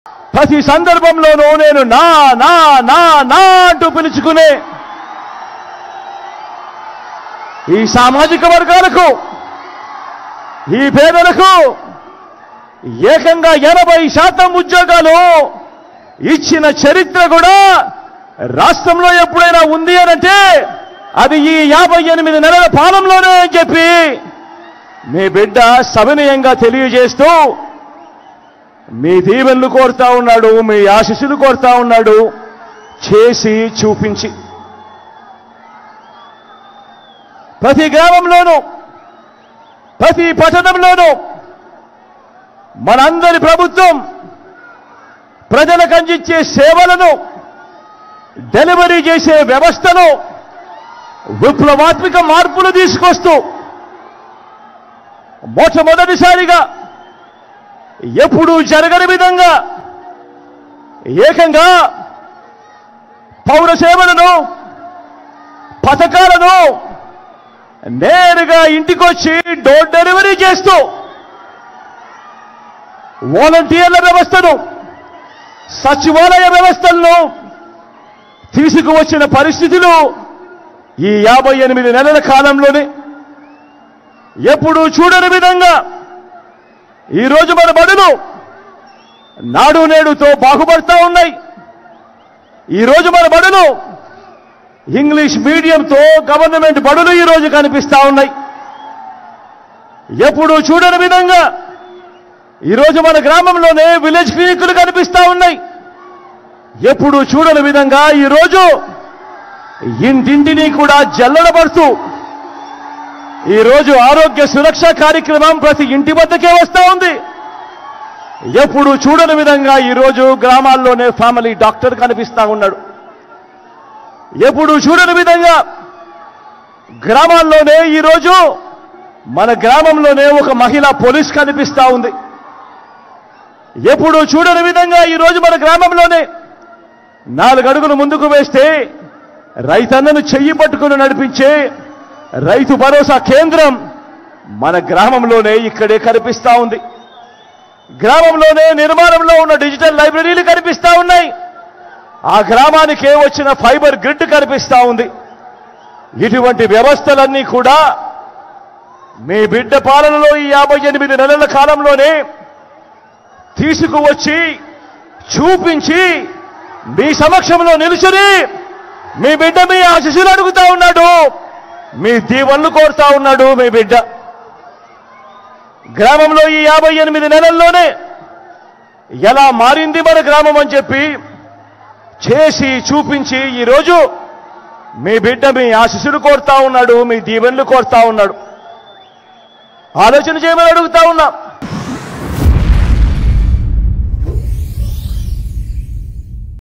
ప్రతి సందర్భంలోనూ నేను నా నా నా నా అంటూ పిలుచుకునే ఈ సామాజిక వర్గాలకు, ఈ పేదలకు ఏకంగా 80% ఉద్యోగాలు ఇచ్చిన చరిత్ర కూడా రాష్ట్రంలో ఎప్పుడైనా ఉంది అనంటే అది ఈ 58 నెలల పాలనలోనే అని చెప్పి మీ బిడ్డ సవినయంగా తెలియజేస్తూ మీ దీవెనలు కోరుతా ఉన్నాడు, మీ ఆశీస్సులు కోరుతా ఉన్నాడు, చేసి చూపించి. ప్రతి గ్రామంలోనూ, ప్రతి పట్టణంలోనూ మనందరి ప్రభుత్వం ప్రజలకు అందించే సేవలను, డెలివరీ చేసే వ్యవస్థను విప్లవాత్మక మార్పులు తీసుకొస్తూ మొట్టమొదటిసారిగా ఎప్పుడూ జరగని విధంగా ఏకంగా పౌర సేవలను, పథకాలను నేరుగా ఇంటికొచ్చి డోర్ డెలివరీ చేస్తూ వాలంటీర్ల వ్యవస్థను, సచివాలయ వ్యవస్థలను తీసుకువచ్చిన పరిస్థితులు ఈ 58 నెలల కాలంలోనే ఎప్పుడూ చూడని విధంగా ఈరోజు మన బడులు నాడు నేడుతో బాగుపడతా ఉన్నాయి. ఈరోజు మన బడులు ఇంగ్లీష్ మీడియంతో గవర్నమెంట్ బడులు ఈరోజు కనిపిస్తా ఉన్నాయి. ఎప్పుడూ చూడని విధంగా ఈరోజు మన గ్రామంలోనే విలేజ్ క్లినిక్లు కనిపిస్తా ఉన్నాయి. ఎప్పుడూ చూడని విధంగా ఈరోజు ఇంటింటిని కూడా జల్లెడబడుతూ ఈరోజు ఆరోగ్య సురక్ష కార్యక్రమం ప్రతి ఇంటి వద్దకే వస్తా ఉంది. ఎప్పుడు చూడని విధంగా ఈరోజు గ్రామాల్లోనే ఫ్యామిలీ డాక్టర్ కనిపిస్తా ఉన్నాడు. ఎప్పుడు చూడని విధంగా గ్రామాల్లోనే ఈరోజు మన గ్రామంలోనే ఒక మహిళా పోలీస్ కనిపిస్తా ఉంది. ఎప్పుడు చూడని విధంగా ఈరోజు మన గ్రామంలోనే 4 అడుగులు ముందుకు వేస్తే రైతన్నను చెయ్యి పట్టుకుని నడిపించే రైతు భరోసా కేంద్రం మన గ్రామంలోనే ఇక్కడే కనిపిస్తా ఉంది. గ్రామంలోనే నిర్మాణంలో ఉన్న డిజిటల్ లైబ్రరీలు కనిపిస్తా ఉన్నాయి. ఆ గ్రామానికే వచ్చిన ఫైబర్ గ్రిడ్ కనిపిస్తా ఉంది. ఇటువంటి వ్యవస్థలన్నీ కూడా మీ బిడ్డ పాలనలో ఈ 58 నెలల కాలంలోనే తీసుకువచ్చి చూపించి మీ సమక్షంలో నిలుచుని మీ బిడ్డ మీ ఆశీస్సులు అడుగుతా ఉన్నాడు, మీ దీవెనలు కోరుతా ఉన్నాడు. మీ బిడ్డ గ్రామంలో ఈ 58 నెలల్లోనే ఎలా మారింది మన గ్రామం అని చెప్పి చేసి చూపించి ఈరోజు మీ బిడ్డ మీ ఆశీస్సులు కోరుతా ఉన్నాడు, మీ దీవెనలు కోరుతా ఉన్నాడు. ఆలోచన చేయమని అడుగుతా ఉన్నా.